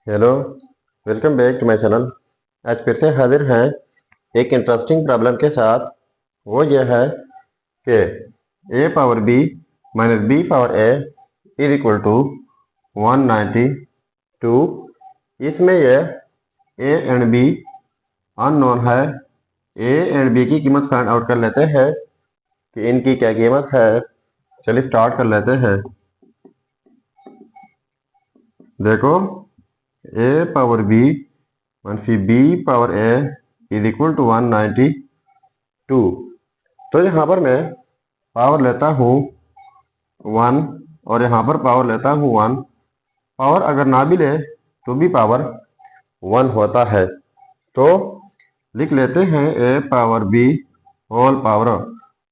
Hello, welcome back to my channel. आज फिर से हाजिर हैं एक इंटरेस्टिंग प्रॉब्लम के साथ। वो यह है कि a power b minus b power a is equal to 192। इसमें यह a एंड b अननोन है। a एंड b की कीमत फाइंड आउट कर लेते हैं कि इनकी क्या कीमत है। चलिए स्टार्ट कर लेते हैं। देखो, a power b minus b power a is equal to 192। तो यहाँ पर मैं पावर लेता हूँ 1 और यहाँ पर पावर लेता हूँ 1। पावर अगर ना भी ले तो भी पावर 1 होता है। तो लिख लेते हैं a power b whole power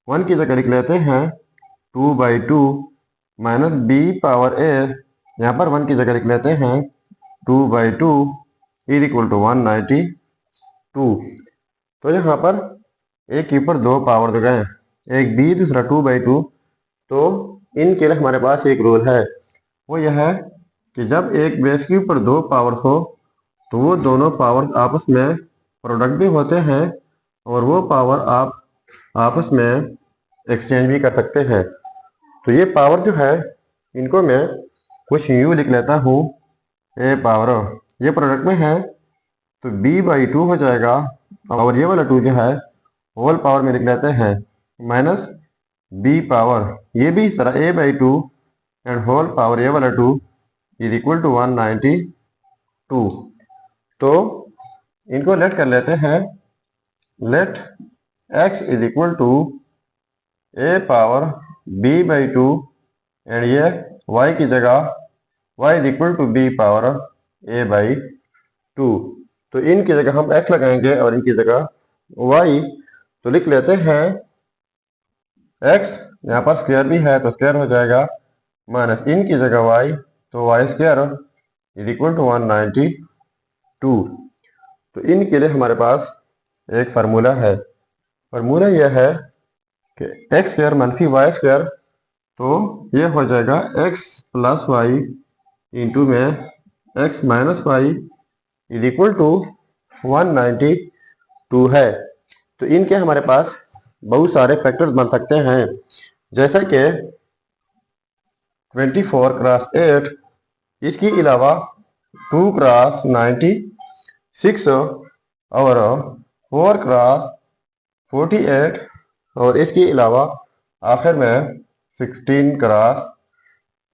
1 की जगह लिख लेते हैं 2/2 माइनस b पावर a, यहाँ पर 1 की जगह लिख लेते हैं 2/2 इज इक्वल टू 192। तो यहाँ पर एक के ऊपर दो पावर दे गए, एक b दूसरा 2/2। तो इनके लिए हमारे पास एक रूल है, वो यह है कि जब एक बेस के ऊपर दो पावर्स हो तो वो दोनों पावर्स आपस में प्रोडक्ट भी होते हैं और वो पावर आप आपस में एक्सचेंज भी कर सकते हैं। तो ये पावर जो है इनको मैं कुछ यूँ लिख लेता हूँ। ए पावर ये प्रोडक्ट में है तो b/2 हो जाएगा और ये वाला 2 जो है होल पावर में लिख लेते हैं माइनस b पावर, ये भी इस तरह a/2 एंड होल पावर ये वाला 2 इज इक्वल टू 192। तो इनको लेट कर लेते हैं। Let x is equal to a power b/2 and ये y की जगह y is equal to b power a/2। तो इनकी जगह हम x लगाएंगे और इनकी जगह y। तो लिख लेते हैं x, यहाँ पर स्क्वायर भी है तो स्क्वायर हो जाएगा, माइनस इनकी जगह y तो y square is equal to 192। तो इनके लिए हमारे पास एक फार्मूला है। फार्मूला यह है कि x square minus y square, तो ये हो जाएगा x प्लस वाई इंटू में x minus y is equal to 192 है। तो इनके हमारे पास बहुत सारे फैक्टर्स बन सकते हैं, जैसे कि 24 क्रॉस 8, इसके अलावा 2 क्रॉस 96 और 4 क्रॉस 48 और इसके अलावा आखिर में 16 क्रॉस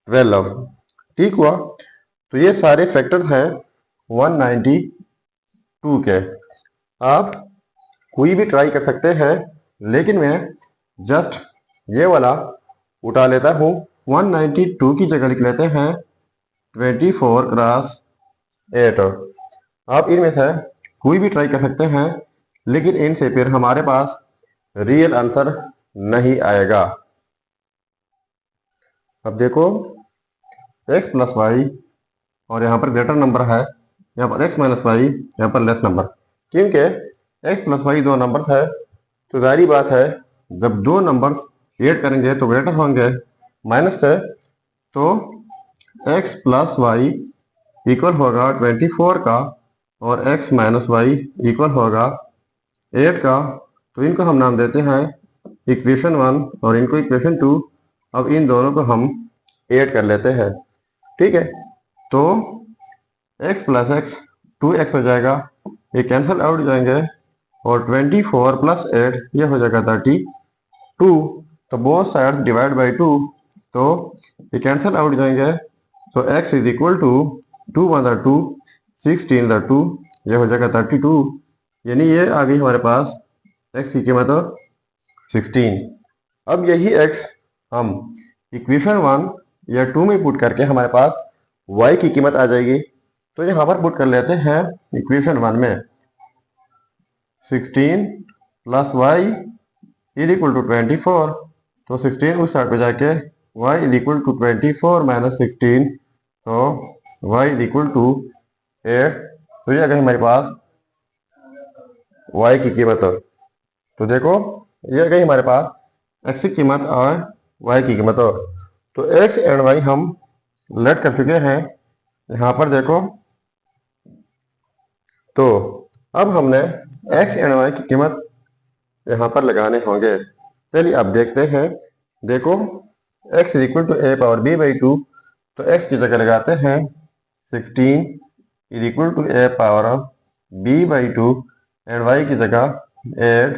12। ठीक हुआ। तो ये सारे फैक्टर्स हैं 192 के। आप कोई भी ट्राई कर सकते हैं, लेकिन मैं जस्ट ये वाला उठा लेता हूँ। 192 की जगह लिख लेते हैं 24 क्रॉस 8। आप इनमें से कोई भी ट्राई कर सकते हैं, लेकिन इनसे फिर हमारे पास रियल आंसर नहीं आएगा। अब देखो, x प्लस वाई और यहाँ पर ग्रेटर नंबर है, यहाँ पर x माइनस वाई, यहाँ पर लेस नंबर। क्योंकि x प्लस वाई दो नंबर्स है तो जाहिर बात है जब दो नंबर्स ऐड करेंगे तो ग्रेटर होंगे माइनस से। तो x प्लस वाई इक्वल होगा 24 का और x माइनस वाई इक्वल होगा 8 का। तो इनको हम नाम देते हैं इक्वेशन 1 और इनको इक्वेशन 2। अब इन दोनों को हम ऐड कर लेते हैं। ठीक है, तो x प्लस एक्स 2x हो जाएगा, ये कैंसिल आउट हो जाएंगे और 24 प्लस 8 ये हो जाएगा 32। तो बोथ साइड्स डिवाइड बाई 2, तो ये कैंसिल आउट जाएंगे। तो x is equal to 2 one 2, 16 2, ये हो जाएगा 32। यानी ये आ गई हमारे पास x की कीमत 16। अब यही x हम इक्वेशन 1 या 2 में पुट करके हमारे पास y की कीमत आ जाएगी। तो यहाँ पर पुट कर लेते हैं इक्वेशन 1 में 16 plus y is equal to 24। तो 16 उस साइड पे जाके y is equal to 24 minus 16, तो y इज इक्वल टू 8। तो ये आ गई हमारे पास y की कीमत। तो देखो, ये आ गई हमारे पास x की कीमत और y की कीमत। तो x एंड y हम लेट कर चुके हैं। यहाँ पर देखो तो अब हमने x एंड y की कीमत यहाँ पर लगाने होंगे। चलिए अब देखते हैं। देखो x equal to a power b by 2, तो x की जगह लगाते हैं 16 is equal to a power b by 2 and y की जगह 8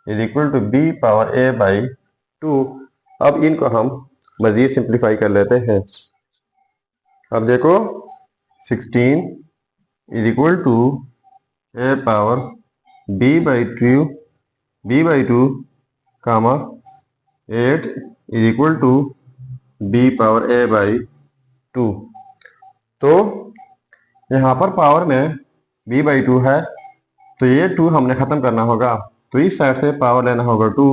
is equal to b power a by 2। अब इनको हम मजीद सिंप्लीफाई कर लेते हैं। अब देखो 16 is equal to a power b by 2 comma 8 is equal to b power a by 2। तो यहाँ पर पावर में b बाई 2 है, तो ये 2 हमने ख़त्म करना होगा। तो इस साइड से पावर लेना होगा 2,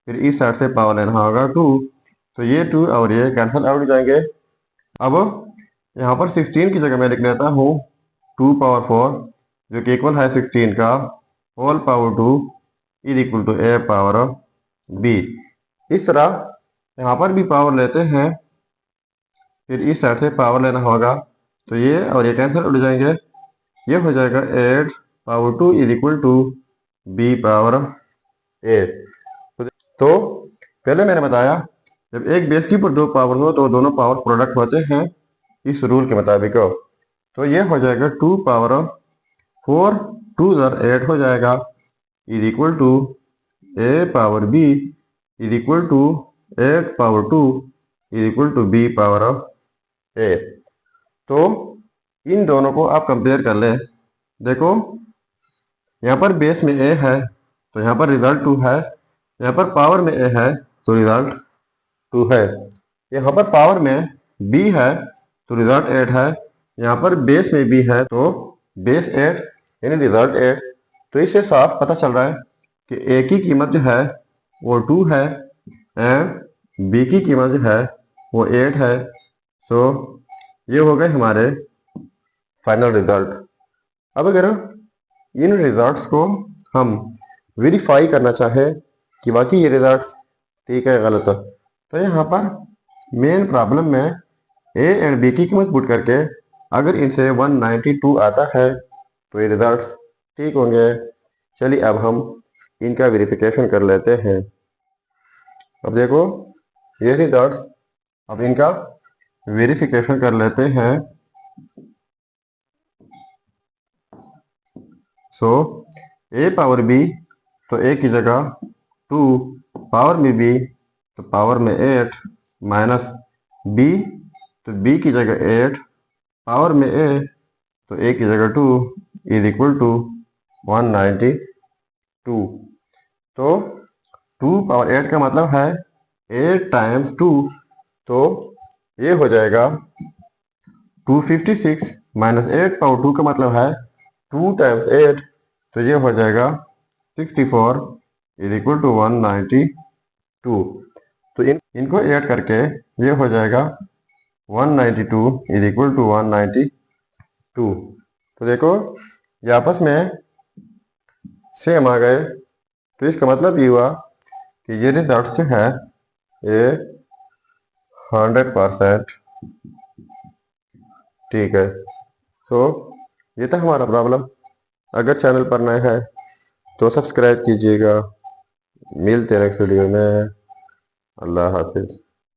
फिर इस साइड से पावर लेना होगा 2, तो ये 2 और ये कैंसिल आउट हो जाएंगे। अब यहाँ पर 16 की जगह मैं लिख लेता हूँ 2 पावर 4 जो कि इक्वल है 16 का whole power 2 is equal to a power b। इस तरह यहाँ पर भी पावर लेते हैं, फिर इस साइड से पावर लेना होगा, तो ये और ये कैंसिल उड़ जाएंगे। ये हो जाएगा 8 power 2 is equal to b power a। तो पहले मैंने बताया जब एक बेस के ऊपर दो पावर हो तो दोनों पावर प्रोडक्ट होते हैं इस रूल के मुताबिक। तो ये हो जाएगा 2 पावर 4 2 8 हो जाएगा is equal to a power b is equal to 8 power 2 is equal to b power a। तो इन दोनों को आप कंपेयर कर लें। देखो यहाँ पर बेस में a है तो यहाँ पर रिजल्ट 2 है, यहाँ पर पावर में a है तो रिजल्ट 2 है, यहाँ पर पावर में b है तो रिजल्ट 8 है, यहाँ पर बेस में b है तो बेस 8 यानी रिजल्ट 8। तो इससे साफ पता चल रहा है कि a की कीमत जो है वो 2 है एंड b की कीमत जो है वो 8 है। सो ये हो गए हमारे फाइनल रिजल्ट। अब अगर इन रिजल्ट्स को हम वेरीफाई करना चाहें कि वाकई ये रिजल्ट्स ठीक है गलत, तो यहाँ पर मेन प्रॉब्लम में a एंड b की कीमत पुट करके अगर इनसे 192 आता है तो ये रिजल्ट्स ठीक होंगे। चलिए अब हम इनका वेरिफिकेशन कर लेते हैं। अब देखो ये रिजल्ट्स, अब इनका वेरिफिकेशन कर लेते हैं। सो a पावर b तो a की जगह 2, पावर में b तो पावर में 8 माइनस b तो b की जगह 8, पावर में a तो a की जगह 2 इज इक्वल टू 192। तो 2 पावर 8 का मतलब है 8 टाइम्स 2, तो ये हो जाएगा 256 माइनस 8 पावर 2 का मतलब है 2 टाइम्स 8, तो ये हो जाएगा 64 इज इक्वल टू 192। तो इनको ऐड करके ये हो जाएगा 192 इज इक्वल टू 192। तो देखो ये आपस में सेम आ गए, तो इसका मतलब ये हुआ कि ये रिजल्ट जो है ये 100% ठीक है। तो ये था हमारा प्रॉब्लम। अगर चैनल पर नए हैं तो सब्सक्राइब कीजिएगा। मिलते हैं नेक्स्ट वीडियो में। अल्लाह हाफिज।